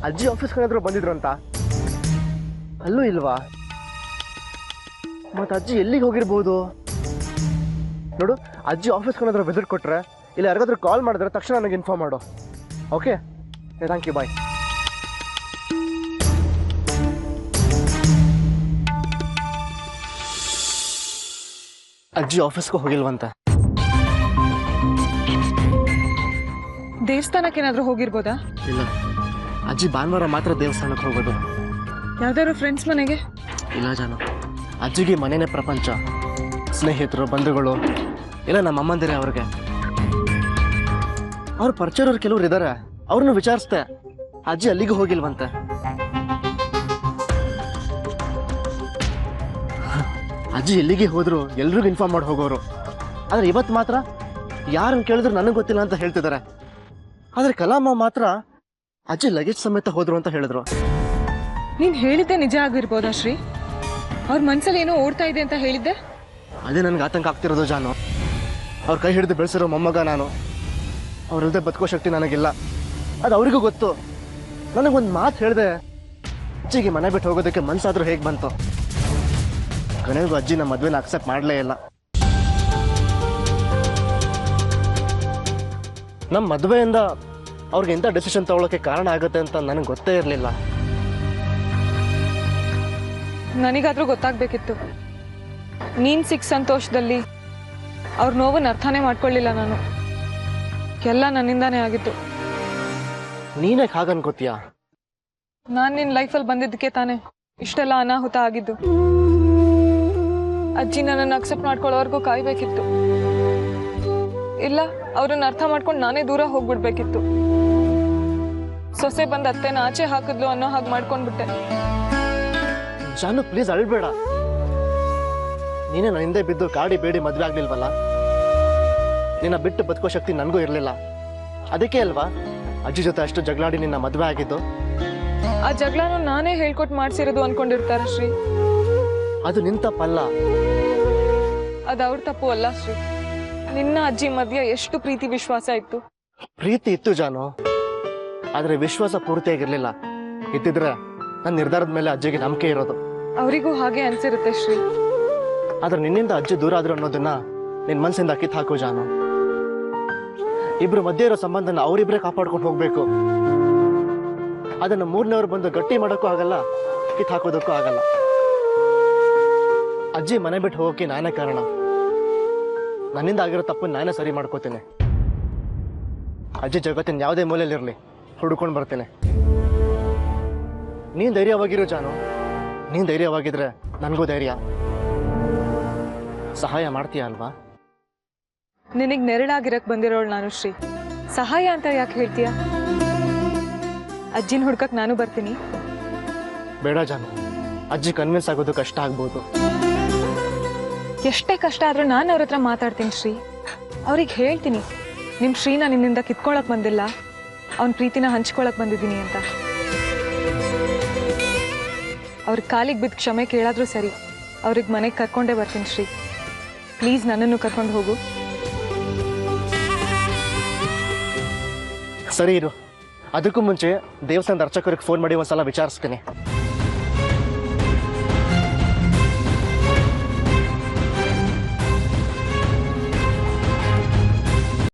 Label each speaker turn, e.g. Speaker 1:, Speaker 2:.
Speaker 1: ಅಜ್ಜಿ ಆಫೀಸ್ ಏನಾದರೂ ಬಂದಿದ್ರು ಅಂತ ಅಲ್ಲೂ ಇಲ್ವಾ? ಮತ್ತು ಅಜ್ಜಿ ಎಲ್ಲಿಗೆ ಹೋಗಿರ್ಬೋದು ನೋಡು. ಅಜ್ಜಿ ಆಫೀಸ್ ಏನಾದರೂ ವಿಸಿಟ್ ಕೊಟ್ಟರೆ ಇಲ್ಲ ಯಾರಿಗಾದ್ರೂ ಕಾಲ್ ಮಾಡಿದ್ರೆ ತಕ್ಷಣ ನನಗೆ ಇನ್ಫಾರ್ಮ್ ಮಾಡು. ಓಕೆ, ಥ್ಯಾಂಕ್ ಯು, ಬಾಯ್. ಅಜ್ಜಿ ಆಫೀಸ್ಗೆ ಹೋಗಿಲ್ವಂತ.
Speaker 2: ದೇವಸ್ಥಾನಕ್ಕೆ ಏನಾದರೂ ಹೋಗಿರ್ಬೋದಾ?
Speaker 1: ಇಲ್ಲ, ಅಜ್ಜಿ ಭಾನುವಾರ ಮಾತ್ರ ದೇವಸ್ಥಾನಕ್ಕೆ ಹೋಗೋದು.
Speaker 2: ಯಾವ್ದಾದ್ರು ಫ್ರೆಂಡ್ಸ್ ಮನೆಗೆ?
Speaker 1: ಇಲ್ಲ ಜಾನು, ಅಜ್ಜಿಗೆ ಮನೆಯೇ ಪ್ರಪಂಚ. ಸ್ನೇಹಿತರು, ಬಂಧುಗಳು ಇಲ್ಲ ನಮ್ಮ ಅಮ್ಮಂದಿರೇ ಅವ್ರಿಗೆ. ಅವ್ರ ಪರಿಚಯವ್ರು ಕೆಲವ್ರು ಇದ್ದಾರೆ, ಅವ್ರನ್ನ ವಿಚಾರಿಸ್ದೆ. ಅಜ್ಜಿ ಅಲ್ಲಿಗೂ ಹೋಗಿಲ್ವಂತೆ. ಅಜ್ಜಿ ಎಲ್ಲಿಗೆ ಹೋದ್ರು ಎಲ್ರಿಗೂ ಇನ್ಫಾರ್ಮ್ ಮಾಡಿ ಹೋಗೋರು. ಆದರೆ ಇವತ್ತು ಮಾತ್ರ ಯಾರನ್ನು ಕೇಳಿದ್ರು ನನಗೆ ಗೊತ್ತಿಲ್ಲ ಅಂತ ಹೇಳ್ತಿದ್ದಾರೆ. ಆದರೆ ಕಲಾಮ ಮಾತ್ರ ಅಜ್ಜಿ ಲಗೇಜ್ ಸಮೇತ ಹೋದ್ರು ಅಂತ ಹೇಳಿದ್ರು.
Speaker 2: ನೀನು ಹೇಳಿದ್ದೆ ನಿಜ ಆಗಿರ್ಬೋದಾ ಶ್ರೀ? ಅವ್ರ ಮನ್ಸಲ್ಲಿ ಏನೋ ಓಡ್ತಾ ಇದೆ ಅಂತ ಹೇಳಿದ್ದೆ.
Speaker 1: ಅದೇ ನನಗೆ ಆತಂಕ ಆಗ್ತಿರೋದು ಜಾನು. ಅವ್ರ ಕೈ ಹಿಡಿದು ಬೆಳೆಸಿರೋ ಮೊಮ್ಮಗ ನಾನು. ಅವ್ರಲ್ದೆ ಬದುಕೋ ಶಕ್ತಿ ನನಗಿಲ್ಲ, ಅದು ಅವರಿಗೂ ಗೊತ್ತು. ನನಗೊಂದು ಮಾತು ಹೇಳಿದೆ, ಅಜ್ಜಿಗೆ ಮನೆ ಬಿಟ್ಟು ಹೋಗೋದಕ್ಕೆ ಮನ್ಸಾದ್ರೂ ಹೇಗೆ ಬಂತು? ಕೊನೆಗೂ ಅಜ್ಜಿ ನಮ್ಮ ಮದುವೆನ ಅಕ್ಸೆಪ್ಟ್ ಮಾಡಲೇ ಇಲ್ಲ. ನಮ್ಮ ಮದುವೆಯಿಂದ ಅವ್ರಿಗೆ ಎಂಥ ಡಿಸಿಷನ್ ತಗೊಳ್ಳೋಕ್ಕೆ ಕಾರಣ ಆಗುತ್ತೆ ಅಂತ ನನಗೆ ಗೊತ್ತೇ ಇರಲಿಲ್ಲ.
Speaker 2: ನನಗಾದ್ರೂ ಗೊತ್ತಾಗ್ಬೇಕಿತ್ತು. ನೀನ್ ಸಿಕ್ಕ ಸಂತೋಷದಲ್ಲಿ ಅವ್ರ ನೋವನ್ನು ಅರ್ಥನೇ ಮಾಡ್ಕೊಳ್ಳಿಲ್ಲ ನಾನು. ಎಲ್ಲ ನನ್ನಿಂದಾನೇ ಆಗಿತ್ತು.
Speaker 1: ನೀನೇ ಹಾಗನ್ಕೋತೀಯಾ?
Speaker 2: ನಾನು ನಿನ್ನ ಲೈಫಲ್ಲಿ ಬಂದಿದ್ದಕ್ಕೆ ತಾನೇ ಇಷ್ಟೆಲ್ಲ ಅನಾಹುತ ಆಗಿದ್ದು. ಅಜ್ಜಿ ನನ್ನನ್ನು ಅಕ್ಸೆಪ್ಟ್ ಮಾಡ್ಕೊಳ್ಳೋವರೆಗೂ ಕಾಯ್ಬೇಕಿತ್ತು. ಇಲ್ಲ, ಅವ್ರನ್ನ ಅರ್ಥ ಮಾಡ್ಕೊಂಡು ನಾನೇ ದೂರ ಹೋಗ್ಬಿಡ್ಬೇಕಿತ್ತು. ಸೊಸೆ ಬಂದು ಅತ್ತೆನ ಆಚೆ ಹಾಕಿದ್ಲು ಅನ್ನೋ ಹಾಗೆ ಮಾಡ್ಕೊಂಡ್ಬಿಟ್ಟೆ.
Speaker 1: ಜಾನು, ಪ್ಲೀಸ್ ಅಳ್ಬೇಡ. ನೀನೇ ನನ್ನ ಹಿಂದೆ ಬಿದ್ದು ಕಾಡಿ ಬೇಡಿ ಮದುವೆ ಆಗ್ಲಿಲ್ವಲ್ಲ. ನಿನ್ನ ಬಿಟ್ಟು ಬದುಕೋ ಶಕ್ತಿ ನನಗೂ ಇರಲಿಲ್ಲ. ಅದಕ್ಕೆ ಅಲ್ವಾ ಅಜ್ಜಿ ಜೊತೆ ಅಷ್ಟು ಜಗಳಾಡಿ ನಿನ್ನ ಮದುವೆ ಆಗಿದ್ದು.
Speaker 2: ಆ ಜಗಳನು ನಾನೇ ಹೇಳ್ಕೊಟ್ಟು ಮಾಡ್ಸಿರೋದು ಅನ್ಕೊಂಡಿರ್ತಾರ ಶ್ರೀ.
Speaker 1: ಅದು ನಿನ್ ತಪ್ಪಲ್ಲ.
Speaker 2: ಅದು ಅವ್ರ ತಪ್ಪು ಅಲ್ಲ ಶ್ರೀ. ನಿನ್ನ ಅಜ್ಜಿ ಮಧ್ಯ ಎಷ್ಟು ಪ್ರೀತಿ ವಿಶ್ವಾಸ ಇತ್ತು.
Speaker 1: ಪ್ರೀತಿ ಇತ್ತು ಜಾನು, ಆದ್ರೆ ವಿಶ್ವಾಸ ಪೂರ್ತಿಯಾಗಿರ್ಲಿಲ್ಲ. ಇದ್ದಿದ್ರೆ ನನ್ನ ನಿರ್ಧಾರದ ಮೇಲೆ ಅಜ್ಜಿಗೆ ನಂಬಿಕೆ ಇರೋದು.
Speaker 2: ಅವರಿಗೂ ಹಾಗೆ ಅನ್ಸಿರುತ್ತೆ ಶ್ರೀ.
Speaker 1: ಆದ್ರೆ ನಿನ್ನಿಂದ ಅಜ್ಜಿ ದೂರ ಆದ್ರು ಅನ್ನೋದನ್ನ ನಿನ್ ಮನ್ಸಿಂದ ಕಿತ್ ಹಾಕು ಜಾನು. ಇಬ್ರು ಮಧ್ಯೆ ಇರೋ ಸಂಬಂಧನ ಅವರಿಬ್ರೆ ಕಾಪಾಡ್ಕೊಂಡು ಹೋಗ್ಬೇಕು. ಅದನ್ನ ಮೂರನೇವ್ರು ಬಂದು ಗಟ್ಟಿ ಮಾಡೋಕ್ಕೂ ಆಗಲ್ಲ, ಕಿತ್ ಹಾಕೋದಕ್ಕೂ ಆಗಲ್ಲ. ಅಜ್ಜಿ ಮನೆ ಬಿಟ್ಟು ಹೋಗೋಕೆ ನಾನೇ ಕಾರಣ. ನನ್ನಿಂದ ಆಗಿರೋ ತಪ್ಪನ್ನು ನಾನೇ ಸರಿ ಮಾಡ್ಕೋತೇನೆ. ಅಜ್ಜಿ ಜಗತ್ತಿನ ಯಾವುದೇ ಮೂಲೆಯಲ್ಲಿರಲಿ ಹುಡ್ಕೊಂಡು ಬರ್ತೇನೆ. ನೀನ್ ಧೈರ್ಯವಾಗಿರು ಜಾನು. ನೀನ್ ಧೈರ್ಯವಾಗಿದ್ರೆ ನನಗೂ ಧೈರ್ಯ. ಸಹಾಯ ಮಾಡ್ತೀಯ ಅಲ್ವಾ?
Speaker 2: ನಿನಗೆ ನೆರಳಾಗಿರಕ್ ಬಂದಿರೋಳು ನಾನು ಶ್ರೀ. ಸಹಾಯ ಅಂತ ಯಾಕೆ ಹೇಳ್ತೀಯ? ಅಜ್ಜಿನ ಹುಡ್ಕಕ್ ನಾನು ಬರ್ತೀನಿ.
Speaker 1: ಬೇಡ ಜಾನು, ಅಜ್ಜಿ ಕನ್ವಿನ್ಸ್ ಆಗೋದು ಕಷ್ಟ ಆಗ್ಬೋದು.
Speaker 2: ಎಷ್ಟೇ ಕಷ್ಟ ಆದ್ರೂ ನಾನು ಅವ್ರ ಹತ್ರ ಮಾತಾಡ್ತೀನಿ ಶ್ರೀ. ಅವ್ರಿಗೆ ಹೇಳ್ತೀನಿ, ನಿಮ್ ಶ್ರೀನ ನಿನ್ನಿಂದ ಕಿತ್ಕೊಳಕ್ ಬಂದಿಲ್ಲ, ಅವನ ಪ್ರೀತಿನ ಹಂಚ್ಕೊಳಕ್ ಬಂದಿದ್ದೀನಿ ಅಂತ. ಅವ್ರ ಕಾಲಿಗೆ ಬಿದ್ದು ಕ್ಷಮೆ ಕೇಳಾದ್ರೂ ಸರಿ, ಅವ್ರಿಗೆ ಮನೆಗೆ ಕರ್ಕೊಂಡೇ ಬರ್ತೀನಿ ಶ್ರೀ. ಪ್ಲೀಸ್ ನನ್ನನ್ನು ಕರ್ಕೊಂಡು ಹೋಗು.
Speaker 1: ಸರಿ ಇರು. ಅದಕ್ಕೂ ಮುಂಚೆ ದೇವಸ್ಥಾನದ ಅರ್ಚಕರಿಗೆ ಫೋನ್ ಮಾಡಿ ಒಂದ್ಸಲ ವಿಚಾರಿಸ್ತೀನಿ.